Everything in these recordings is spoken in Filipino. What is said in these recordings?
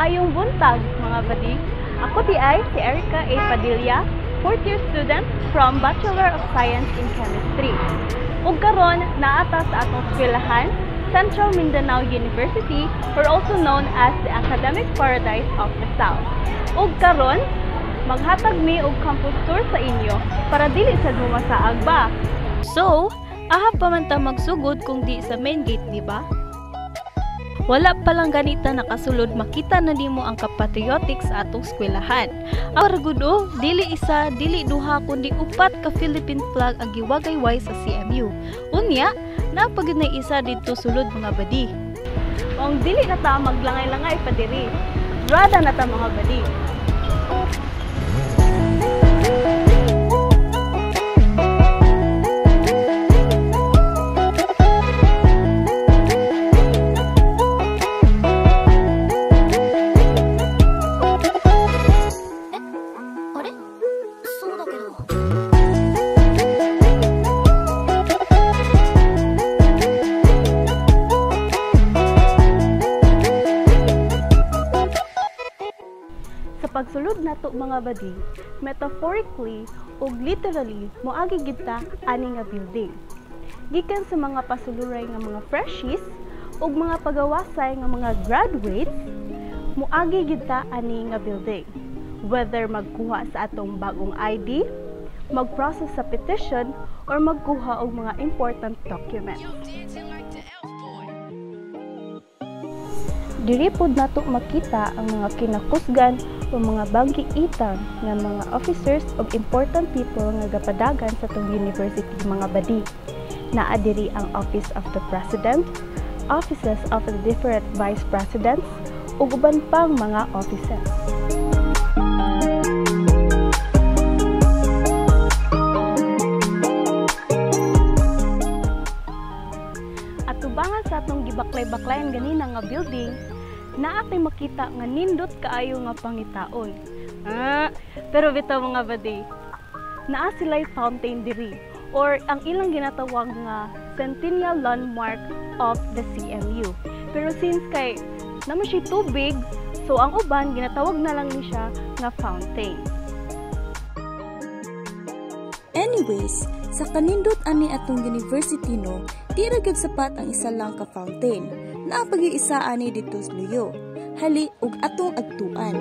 Maayong buntag, mga badi. Ako di ay si Erica A. Padilla, 4th year student from Bachelor of Science in Chemistry. Ug karon naata sa atong eskwelahan, Central Mindanao University, or also known as the Academic Paradise of the South. Ug karon maghatag mi og campus tour sa inyo para dili sad mo masaag ba. So, ahap pa man ta magsugod kung di sa main gate, di ba? Wala pa lang ganita nakasulod, makita na nimo ang kapatriotic sa atong eskwelahan. Ang ragudo, dili isa, dili duha, kundi upat ka Philippine flag ang giwagayway sa CMU. Unya, napagid na isa dito sulod, mga badi. Kung dili na ta maglangay-langay pa diri, rada na ta, mga badi. Pagsulod nato, mga badi, metaphorically ug literally moagi gid ta ani nga building. Gikan sa mga pasuluray nga mga freshies ug mga pagawasay nga mga graduates, moagi gid ta ani nga building. Whether magkuha sa atong bagong ID, mag-process sa petition, or magkuha og mga important documents. Diri pod nato makita ang mga kinakusgan o mga banggiitan nga mga officers of important people nga gapadagan sa tong university, mga badi. Naa diri ang Office of the President, offices of the different vice presidents, ug uban pang mga offices. At tubangan sa atong gibaklay-baklayan ganina nga building, naa kay makita nga nindot kaayo nga pangitaon. Pero bitaw, mga badi, naa sila'y fountain diri, or ang ilang ginatawag nga Centennial Landmark of the CMU. Pero since kay naman siya tubig, so ang uban ginatawag na lang ni siya nga fountain. Anyways, sa kanindot ani atong university no, di ra gyud sapat ang isa lang ka fountain. Napag-iisa ani dito sa luyo. Hali ug atong agtuan.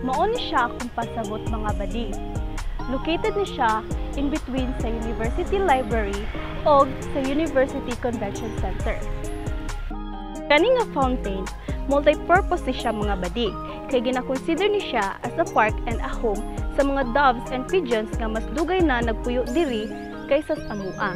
Mao ni siya kung pasabot, mga badi. Located ni siya in between sa University Library o sa University Convention Center. Kani nga fountain, multi-purpose ni siya, mga badi, kay gina-consider ni siya as a park and a home sa mga doves and pigeons nga mas dugay na nagpuyo diri kaysa sa amua.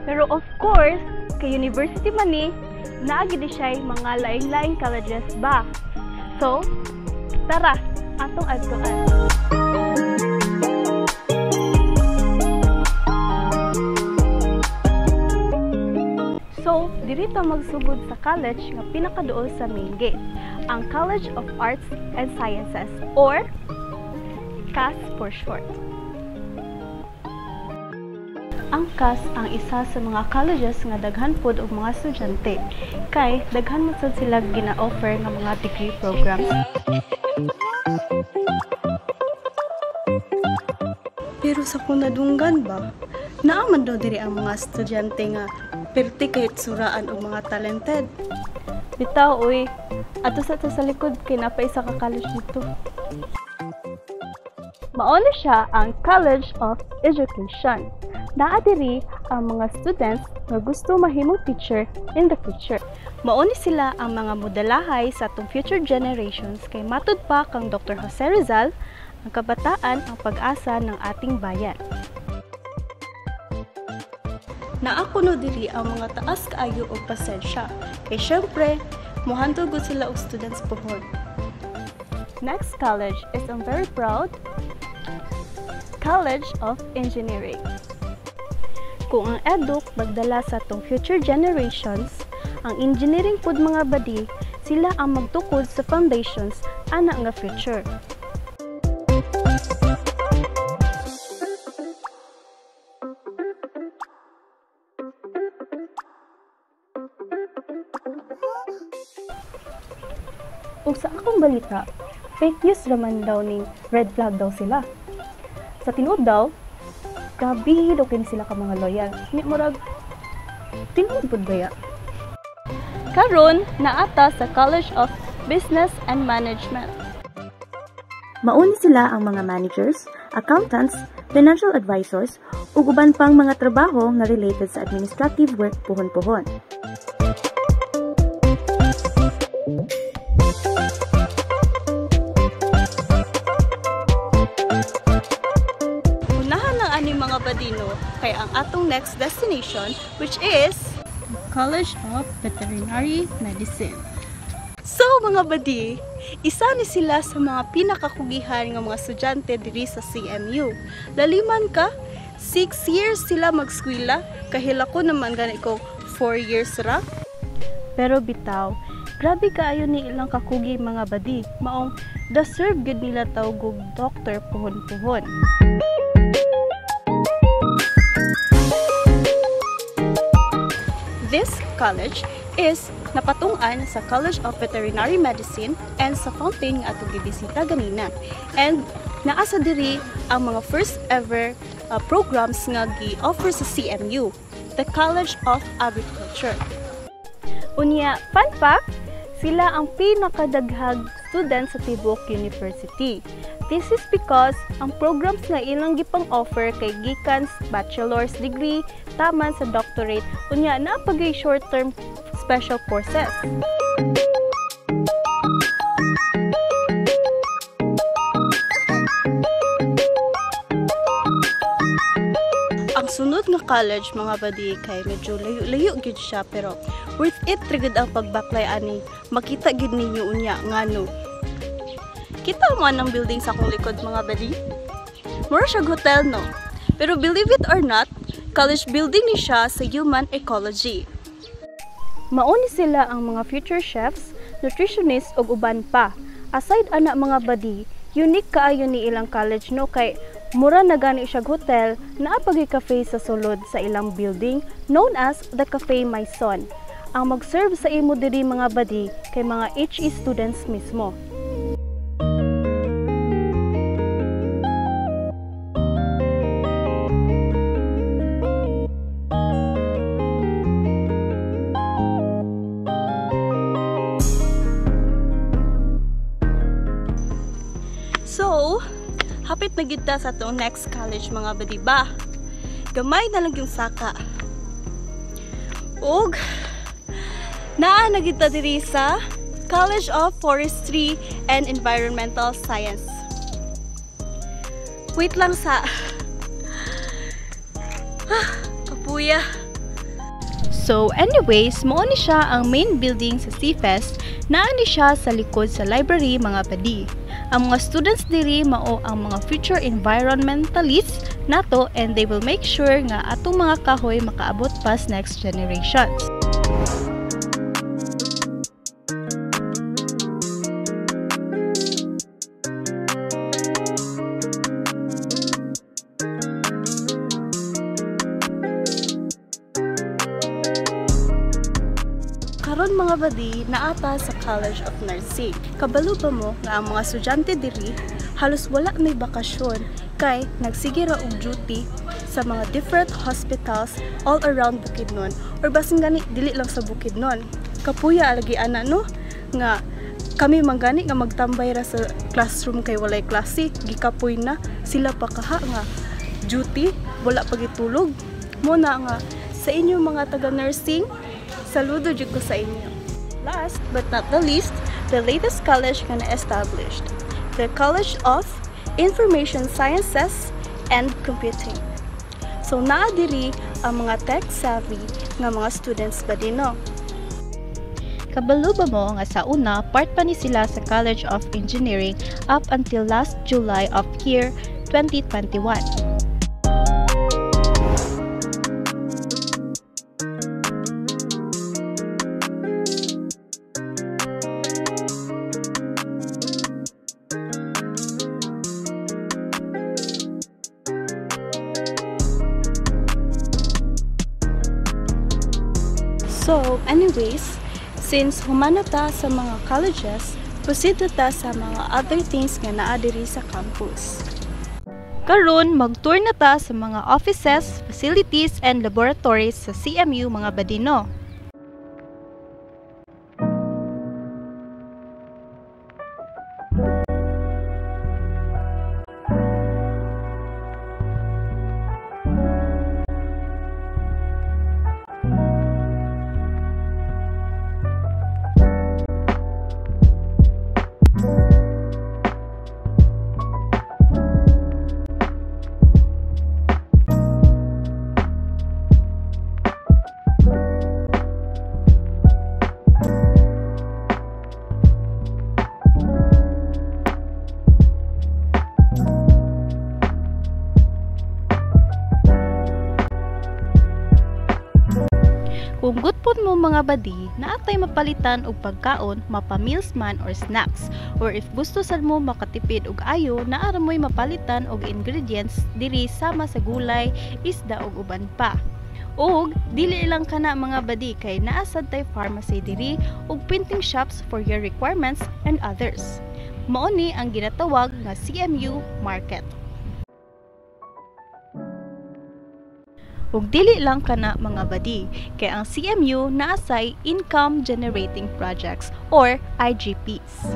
Pero of course, kay university man ni, naagid siya mga laing-laing colleges ba? So, tara, atong adtuan. So, diri ta magsugod sa college nga pinakaduol sa main gate, ang College of Arts and Sciences, or CAS for short. Ang CAS ang isa sa mga colleges nga daghan pod og mga estudyante, kay daghan man sad sila gina-offer nga mga degree programs. Pero sa kunadunggan ba, naaman daw diri ang mga estudyante nga perti kahit suraan og mga talented. Bitaw, uy, ato sa likod kay napaisa ka college dito. Mao ni siya ang College of Education. Naa diri ang mga students nga gusto mahimong teacher in the future. Mao ni sila ang mga modelahay sa atong future generations, kay matud pa kang Dr. Jose Rizal, ang kabataan ang pag-asa ng ating bayan. Naakuno diri ang mga taas kaayo og pasensya, kay syempre mohandog gud sila og students pohon. next college is ang very proud College of Engineering. Kung ang EDUC magdala sa atong future generations, ang engineering pud mga badi, sila ang magtukod sa foundations ana nga future. Ug sa akong balita, fake news raman daw ning red flag daw sila. Sa tinuod daw, gabi daw kini sila ka mga loyal. Ni murag tinuod pud baya. Karon naata sa College of Business and Management. Mauni sila ang mga managers, accountants, financial advisors, ug uban pang mga trabaho nga related sa administrative work puhon-puhon. Mga badino kay ang atong next destination, which is College of Veterinary Medicine. So mga badi, isa ni sila sa mga pinakakugihan nga mga estudyante diri sa CMU. Laliman ka, 6 years sila mag-eskwela, kahila ko naman gani ko 4 years ra. Pero bitaw, grabe kaayo ni ilang kakugi mga badi, maong deserve gud nila tawgog doctor puhon-puhon. This college is napatungan sa College of Veterinary Medicine and sa fountain nga atong gibisita ganina. And naa sa diri ang mga first ever programs nga gi-offer sa CMU, the College of Agriculture. Unya, fun fact, sila ang pinakadaghang student sa Tibok University. This is because ang programs nga ilang gipang offer kay gikan bachelor's degree taman sa doctorate, unya na pagay short-term special courses. Ang sunod nga college mga badi kay medyo layo-layo gid siya, pero worth it trigid ang pagbaklay ani. Makita gid ninyo unya ngano. Kita mo ang building sa akong likod mga badi. Mura siya hotel no. Pero believe it or not, college building ni siya sa human ecology. Mauni sila ang mga future chefs, nutritionists ug uban pa. Aside ana mga badi, unique kaayo ni ilang college no kay mura na gani siya hotel na apagay cafe sa sulod sa ilang building known as the Cafe Maison. Ang mag-serve sa imo diri mga badi kay mga HE students mismo. So, hapit na gid ta sa atong next college mga badi ba. Gamay na lang yung saka. Og naa na gid ta diri sa College of Forestry and Environmental Science. Wait lang sa kapuya. So anyways, mao ni siya ang main building sa CFEST, naa ni siya sa likod sa library mga badi. Ang mga students diri mao ang mga future environmentalists nato, and they will make sure nga atong mga kahoy makaabot pa sa next generations. Karon mga badi, naata sa College of Nursing. Kabalo ba mo nga ang mga estudyante diri halos wala may bakasyon kay nagsige ra og duty sa mga different hospitals all around Bukidnon, or basin gani dili lang sa Bukidnon. Kapuya lagi ana no nga kami manggani nga magtambay ra sa classroom kay walay klase, gikapoy na sila pa kaha nga duty, wala pagitulog. Mo na nga sa inyo mga taga-nursing, saludo jud ko sa inyo. Last but not the least, the latest college nga na-established, the College of Information Sciences and Computing. So naa diri ang mga tech-savvy nga mga students ba dino. Kabalo ba mo nga sa una, part pa ni sila sa College of Engineering up until last July of year 2021. So, anyways, since humana ta sa mga colleges, proceed na ta sa mga other things nga naa diri sa campus. Karon mag-tour na ta sa mga offices, facilities, and laboratories sa CMU mga badino. Kung gutpon mo mga badi, naatay mapalitan og pagkaon, mapa-meals man or snacks. Or if gusto sad mo makatipid og ayo, naara mo'y mapalitan og ingredients diri sama sa gulay, isda ug uban pa. Og dili lang kana mga badi kay naa sad tay pharmacy diri ug printing shops for your requirements and others. Mao ni ang ginatawag nga CMU Market. Ug dili lang kana mga badi, kay ang CMU naasay Income Generating Projects or IGPs.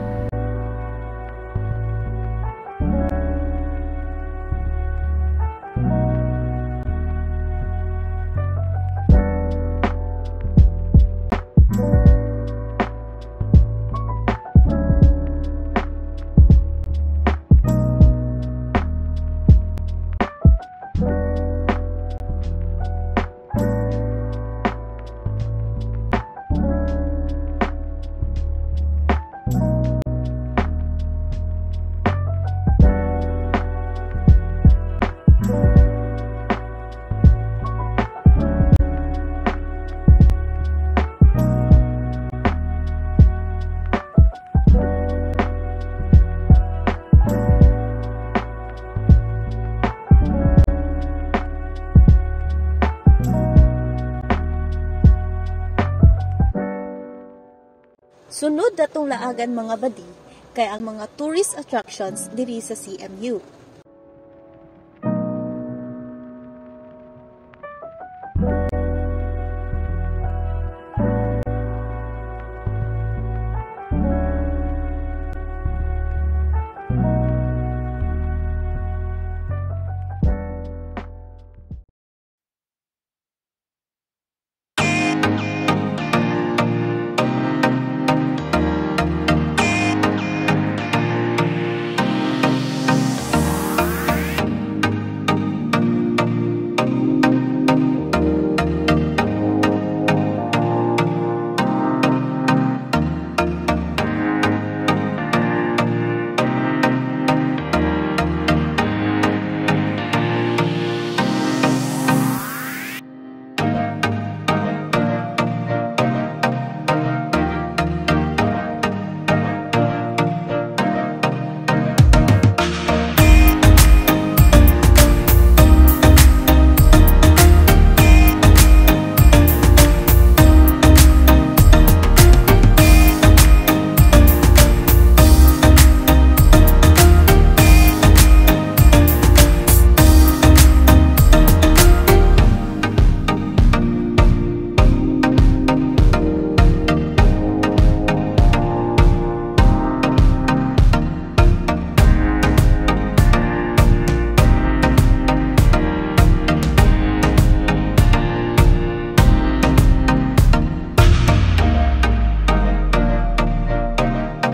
Sunod datong laagan mga badi kay ang mga tourist attractions diri sa CMU.